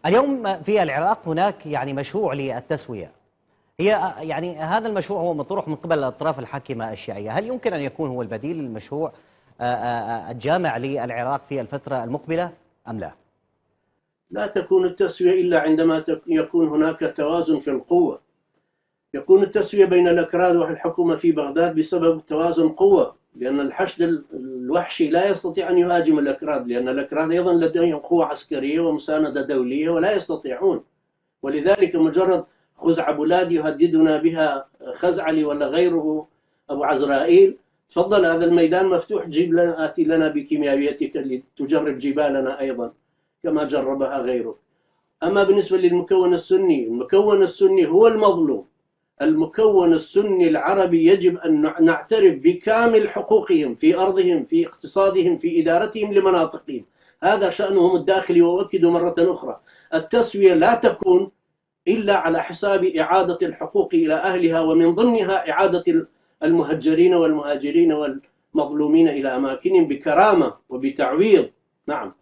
اليوم في العراق هناك يعني مشروع للتسوية، هي يعني هذا المشروع هو مطروح من قبل الأطراف الحاكمة الشيعية، هل يمكن أن يكون هو البديل للمشروع الجامع للعراق في الفترة المقبلة أم لا؟ لا تكون التسوية إلا عندما يكون هناك توازن في القوة. يكون التسوية بين الأكراد والحكومة في بغداد بسبب توازن قوة، لأن الحشد الوحشي لا يستطيع أن يهاجم الأكراد، لأن الأكراد أيضا لديهم قوة عسكرية ومساندة دولية ولا يستطيعون. ولذلك مجرد خزع بلاد يهددنا بها خزعلي ولا غيره أبو عزرائيل، تفضل هذا الميدان مفتوح، جيب لنا، آتي لنا بكيميائيتك لتجرب جبالنا أيضا كما جربها غيره. أما بالنسبة للمكون السني، المكون السني هو المظلوم. المكون السني العربي يجب أن نعترف بكامل حقوقهم في أرضهم، في اقتصادهم، في إدارتهم لمناطقهم، هذا شأنهم الداخلي. وأؤكد مرة أخرى، التسوية لا تكون إلا على حساب إعادة الحقوق إلى أهلها، ومن ضمنها إعادة المهجرين والمهاجرين والمظلومين إلى أماكنهم بكرامة وبتعويض. نعم.